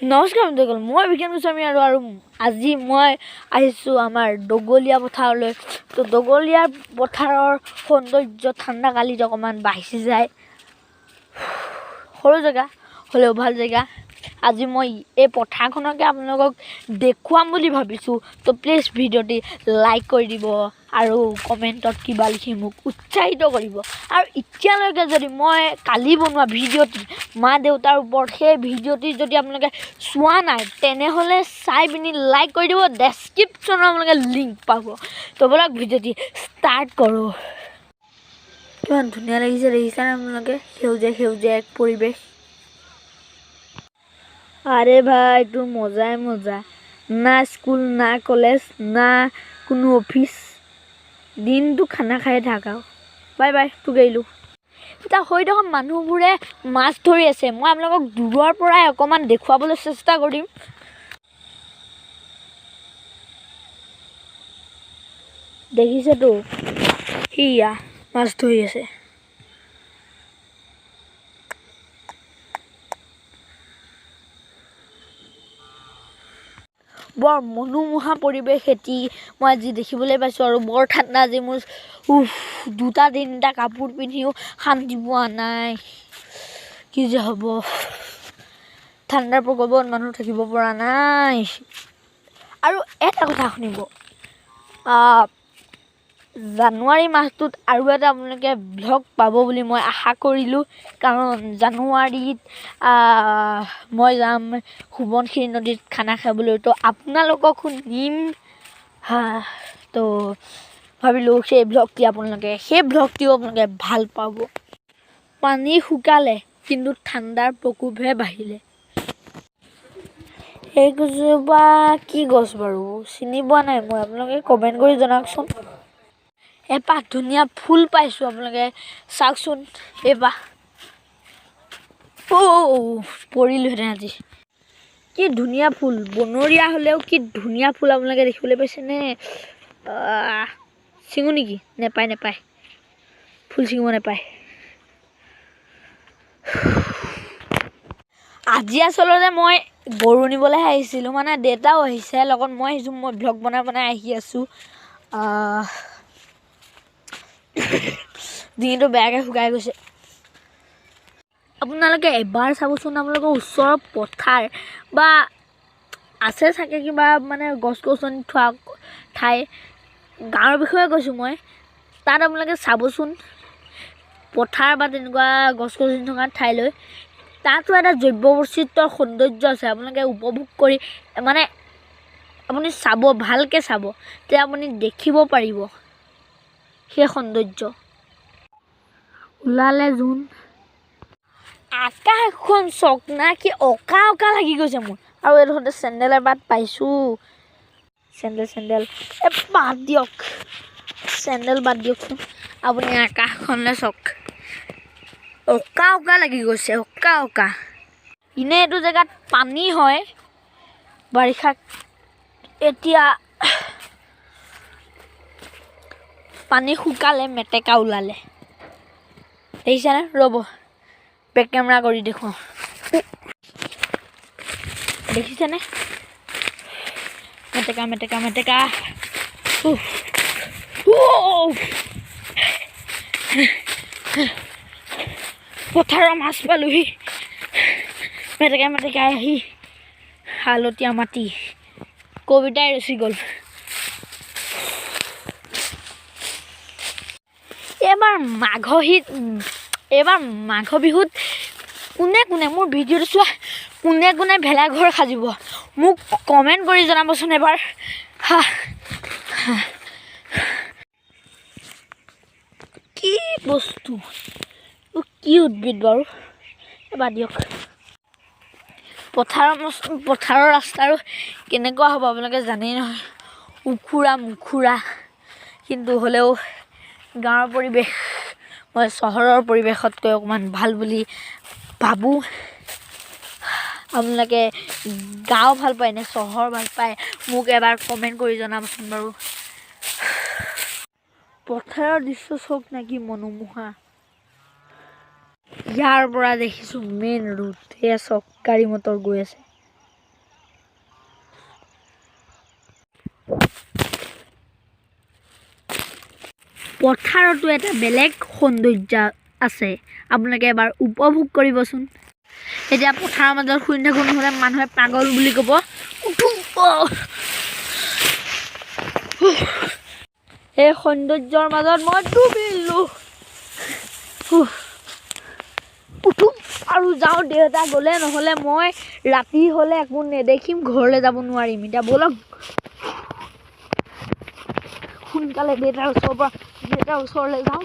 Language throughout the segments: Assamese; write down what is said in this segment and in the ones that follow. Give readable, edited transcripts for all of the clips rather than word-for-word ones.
নমস্কাৰ বন্ধুসকল, মই বিজ্ঞান গোস্বামী আৰু আজি মই আহিছোঁ আমাৰ দগলীয়া পথাৰলৈ। তো দগলীয়া পথাৰৰ সৌন্দৰ্য ঠাণ্ডা কালিত অকণমান বাঢ়ি যায়। সৰু জেগা হ'লেও ভাল জেগা। আজি মই এই পথাৰখনকে আপোনালোকক দেখুৱাম বুলি ভাবিছোঁ। তো প্লিজ ভিডিঅ'টি লাইক কৰি দিব আৰু কমেণ্টত কিবা লিখি মোক উৎসাহিত কৰিব। আৰু এতিয়ালৈকে যদি মই কালি বনোৱা ভিডিঅ'টি মা দেউতাৰ ওপৰত সেই ভিডিঅ'টি যদি আপোনালোকে চোৱা নাই তেনেহ'লে চাই পিনি লাইক কৰি দিব। ডেছক্ৰিপশ্যনত আপোনালোকে লিংক পাব। তো ব'লক ভিডিঅ'টি ষ্টাৰ্ট কৰোঁ। কিমান ধুনীয়া লাগিছে দেখিছেনে আপোনালোকে? সেউজীয়া সেউজীয়া এক পৰিৱেশ। আৰে ভাই, এইটো মজাই মজা। না স্কুল না কলেজ না কোনো অফিচ, দিনটো খানা খাই থাক আৰু। বাই বাই, তোক এৰিলোঁ। এতিয়া হৈ থকা মানুহবোৰে মাছ ধৰি আছে। মই আপোনালোকক দূৰৰ পৰাই অকণমান দেখুৱাবলৈ চেষ্টা কৰিম। দেখিছেতো, সিয়া মাছ ধৰি আছে। বৰ মনোমোহা পৰিৱেশ এটি মই আজি দেখিবলৈ পাইছোঁ। আৰু বৰ ঠাণ্ডা আজি মোৰ দুটা তিনিটা কাপোৰ পিন্ধিও শান্তি পোৱা নাই। কি যে হ'ব, ঠাণ্ডাৰ প্ৰকোপত মানুহ থাকিব পৰা নাই। আৰু এটা কথা শুনিব, জানুৱাৰী মাহটোত আৰু এটা আপোনালোকে ভ্লগ পাব বুলি মই আশা কৰিলোঁ। কাৰণ জানুৱাৰীত মই যাম সোৱণশিৰি নদীত খানা খাবলৈ। তো আপোনালোককো নিম। তো ভাবিলোঁ সেই ভ্লগটিও আপোনালোকে ভাল পাব। পানী শুকালে কিন্তু ঠাণ্ডাৰ প্ৰকোপহে বাঢ়িলে। এই গছজোপা কি গছ বাৰু? চিনি পোৱা নাই মই, আপোনালোকে কমেণ্ট কৰি জনাওকচোন। এপাহ ধুনীয়া ফুল পাইছোঁ, আপোনালোকে চাওকচোন। এপাহ পৰিলোহেঁতেন আজি। কি ধুনীয়া ফুল, বনৰীয়া হ'লেও কি ধুনীয়া ফুল আপোনালোকে দেখিবলৈ পাইছেনে? ছিঙো নেকি? নেপায়, ফুল ছিঙিব নেপায়। আজি আচলতে মই গৰু নিবলৈ আহিছিলোঁ, মানে দেউতাও আহিছে লগত, মই আহিছোঁ। মই ভ্লগ বনাই আহি আছোঁ। ডিঙিটো বেয়াকৈ শুকাই গৈছে। আপোনালোকে এবাৰ চাবচোন, আপোনালোকৰ ওচৰৰ পথাৰ বা আছে চাগে কিবা মানে গছ গছনি থোৱা ঠাই, গাঁৱৰ বিষয়ে কৈছোঁ মই, তাত আপোনালোকে চাবচোন পথাৰ বা তেনেকুৱা গছ গছনি থকা ঠাইলৈ। তাতো এটা জৈৱ বৈচিত্ৰৰ সৌন্দৰ্য আছে। আপোনালোকে উপভোগ কৰি মানে আপুনি চাব, ভালকৈ চাব, তেতিয়া আপুনি দেখিব পাৰিব সেই সৌন্দৰ্য। ওলালে জোন, আকাশখন চক না কি অঁকা লাগি গৈছে মোৰ। আৰু এইডোখৰতে চেণ্ডেল এপাত পাইছোঁ। চেণ্ডেল বাদ দিয়ক, চেণ্ডেল বাদ দিয়কচোন। আপুনি আকাশখনলৈ চক, অঁকা লাগি গৈছে, অঁকা। এনে এইটো জেগাত পানী হয় বাৰিষা। এতিয়া পানী শুকালে, মেটেকা ওলালে। দেখিছেনে? ৰ'ব, বেক কেমেৰা কৰি দেখুৱাওঁ। দেখিছেনে? মেটেকা। পথাৰৰ মাছ পালোহি। মেটেকা আহি হালধীয়া মাটি, কবিতাই ৰচি গ'ল। এইবাৰ মাঘ বিহুত কোনে মোৰ ভিডিঅ'টো চোৱা, কোনে ভেলাঘৰ সাজিব মোক কমেণ্ট কৰি জনাবচোন এবাৰ। কি বস্তু, কি উদ্ভিদ বাৰু? এবাৰ দিয়ক। পথাৰৰ ৰাস্তা আৰু কেনেকুৱা হ'ব আপোনালোকে জানেই নহয়, মুখুৰা। কিন্তু হ'লেও গাঁৱৰ পৰিৱেশ মই চহৰৰ পৰিৱেশতকৈ অকণমান ভাল বুলি ভাবোঁ। আপোনালোকে গাঁও ভাল পায় নে চহৰ ভাল পায় মোক এবাৰ কমেণ্ট কৰি জনাবচোন বাৰু। পথাৰৰ দৃশ্য চাওক না, কি মনোমোহা। ইয়াৰ পৰা দেখিছোঁ মেইন ৰোড। এয়া চাওক, গাড়ী মটৰ গৈ আছে। পথাৰতো এটা বেলেগ সৌন্দৰ্য আছে, আপোনালোকে এবাৰ উপভোগ কৰিবচোন। এতিয়া পথাৰৰ মাজত শুই থাকোঁ, নহ'লে মানুহে পাগল বুলি ক'ব। এই সৌন্দৰ্যৰ মাজত মই ডুবিলো। উঠো আৰু যাওঁ, দেউতা গ'লে, নহ'লে মই ৰাতি হ'লে একো নেদেখিম, ঘৰলৈ যাব নোৱাৰিম। এতিয়া ব'লক সোনকালে দেউতাৰ ওচৰলৈ যাওঁ।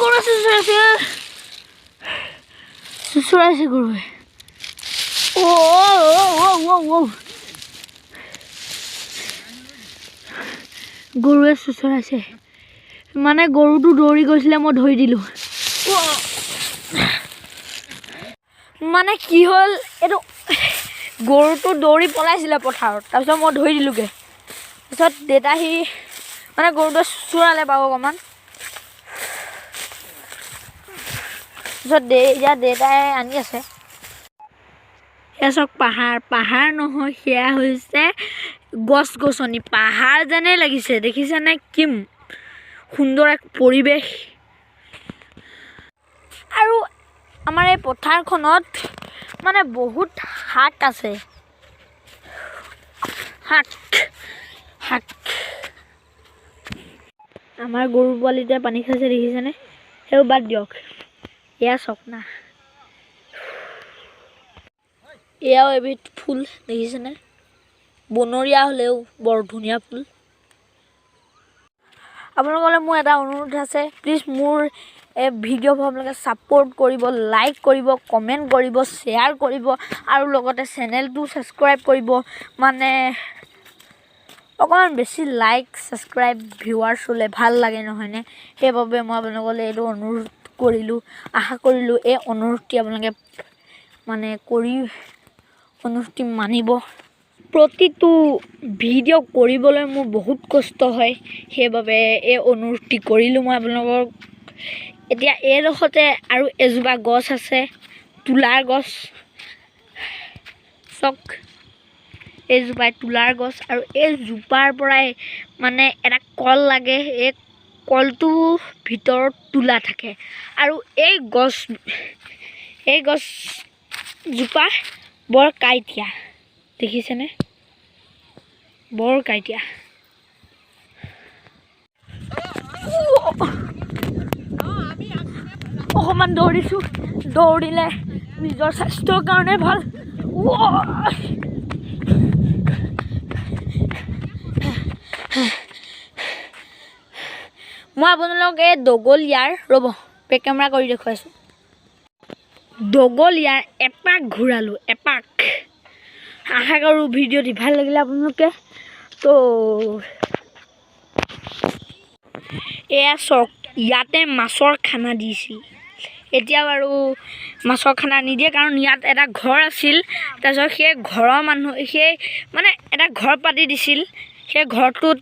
গৰু চুচৰাইছে গৰুৱে। গৰুৱে চুচৰাইছে, মানে গৰুটো দৌৰি গৈছিলে, মই ধৰি দিলোঁ। মানে কি হ'ল, এইটো গৰুটো দৌৰি পলাইছিলে পথাৰত, তাৰপিছত মই ধৰি দিলোঁগৈ। তাৰপিছত দেউতা মানে গৰুটোৱে চুচৰালে বাৰু অকণমান। তাৰপিছত এতিয়া দেউতাই আনি আছে। সেয়া চাওক, পাহাৰ নহয়, সেয়া হৈছে গছ গছনি। পাহাৰ যেনেই লাগিছে, দেখিছেনে? কি সুন্দৰ এক পৰিৱেশ। আৰু আমাৰ এই পথাৰখনত মানে বহুত শাক আছে। শাক আমাৰ গৰু পোৱালিটোৱে পানী খাইছে, দেখিছেনে? সেইবোৰ বাদ দিয়ক, এয়া চাওক না, এয়াও এবিধ ফুল, দেখিছেনে? বনৰীয়া হ'লেও বৰ ধুনীয়া ফুল। আপোনালোকলৈ মোৰ এটা অনুৰোধ আছে, প্লিজ মোৰ এই ভিডিঅ'বোৰ আপোনালোকে ছাপোৰ্ট কৰিব, লাইক কৰিব, কমেণ্ট কৰিব, শ্বেয়াৰ কৰিব, আৰু লগতে চেনেলটো ছাবস্ক্ৰাইব কৰিব। মানে অকণমান বেছি লাইক, ছাবস্ক্ৰাইব, ভিউৱাৰ্ছ হ'লে ভাল লাগে, নহয়নে? সেইবাবে মই আপোনালোকলৈ এইটো অনুৰোধ কৰিলোঁ। আশা কৰিলোঁ এই অনুৰোধটি আপোনালোকে অনুৰোধটি মানিব। প্ৰতিটো ভিডিঅ' কৰিবলৈ মোৰ বহুত কষ্ট হয়, সেইবাবে এই অনুৰোধটি কৰিলোঁ মই আপোনালোকক। এতিয়া এইডোখৰতে আৰু এজোপা গছ আছে, তুলাৰ গছ। চাওক, এইজোপাই তুলাৰ গছ, আৰু এই জোপাৰ পৰাই মানে এটা কল লাগে। এই কলটোৰ ভিতৰত তুলা থাকে, আৰু এই গছজোপা বৰ কাঁইটীয়া, দেখিছেনে? বৰ কাঁইটীয়া। অকণমান দৌৰিছোঁ, দৌৰিলে নিজৰ স্বাস্থ্যৰ কাৰণে ভাল। মই আপোনালোকক এই দগলীয়াৰ, ৰ'ব বেক কেমেৰা কৰি দেখুৱাইছোঁ, দগলীয়াৰ এপাক ঘূৰালোঁ, এপাক। আশা কৰোঁ ভিডিঅ'টি ভাল লাগিলে আপোনালোকে। তো এয়া চাওক, ইয়াতে মাছৰ খানা দিছিল। এতিয়া বাৰু মাছৰ খানা নিদিয়ে, কাৰণ ইয়াত এটা ঘৰ আছিল। তাৰপিছত সেই ঘৰৰ মানে এটা ঘৰ পাতি দিছিল। সেই ঘৰটোত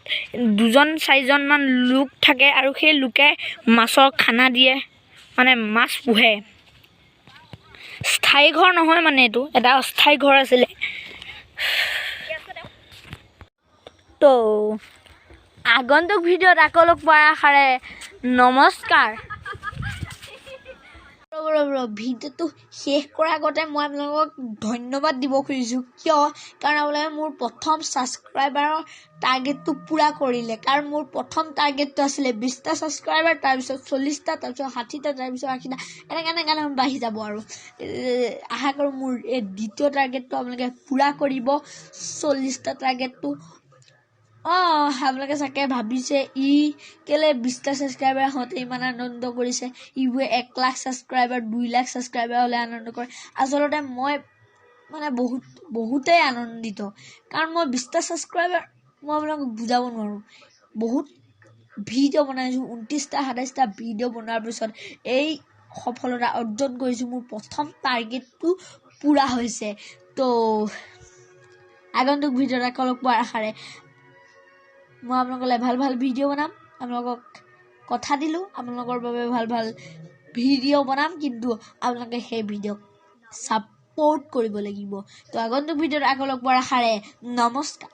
2-4জনমান লোক থাকে, আৰু সেই লোকে মাছৰ খানা দিয়ে, মানে মাছ পোহে। স্থায়ী ঘৰ নহয়, মানে এইটো এটা অস্থায়ী ঘৰ আছিলে। তো আগন্তুক ভিডিঅ'ত আকৌ লগ পোৱাৰ আশাৰে নমস্কাৰ। ভিডিঅ'টো শেষ কৰাৰ আগতে মই আপোনালোকক ধন্যবাদ দিব খুজিছোঁ। কিয়? কাৰণ আপোনালোকে মোৰ প্ৰথম ছাবস্ক্ৰাইবাৰৰ টাৰ্গেটটো পূৰা কৰিলে। কাৰণ মোৰ প্ৰথম টাৰ্গেটটো আছিলে 20টা ছাবস্ক্ৰাইবাৰ, তাৰপিছত 40টা, তাৰপিছত 60টা, তাৰপিছত 80টা, এনেকৈ বাঢ়ি যাব। আৰু আশা কৰোঁ মোৰ এই দ্বিতীয় টাৰ্গেটটো আপোনালোকে পূৰা কৰিব, 40টা টাৰ্গেটটো। আপোনালোকে চাগে ভাবিছে কেলে 20টা ছাবস্ক্ৰাইবাৰ হওঁতে ইমান আনন্দ কৰিছে, ইবোৰে 1 লাখ ছাবস্ক্ৰাইবাৰ, 2 লাখ ছাবস্ক্ৰাইবাৰ হ'লে আনন্দ কৰে। আচলতে মই মানে বহুতেই আনন্দিত, কাৰণ মই 20টা ছাবস্ক্ৰাইবাৰ মই আপোনালোকক বুজাব নোৱাৰোঁ। বহুত ভিডিঅ' বনাইছোঁ, 29টা 27টা ভিডিঅ' বনোৱাৰ পিছত এই সফলতা অৰ্জন কৰিছোঁ। মোৰ প্ৰথম টাৰ্গেটটো পূৰা হৈছে। তো আগন্তুক ভিডিঅ'ত আকৌ লগ পোৱাৰ আশাৰে মই আপোনালোকলৈ ভাল ভিডিঅ' বনাম, আপোনালোকক কথা দিলোঁ আপোনালোকৰ বাবে ভাল ভাল ভিডিঅ' বনাম, কিন্তু আপোনালোকে সেই ভিডিঅ'ক ছাপোৰ্ট কৰিব লাগিব। তো আগন্তুক ভিডিঅ'ত আকৌ লগ পোৱাৰ আশাৰে নমস্কাৰ।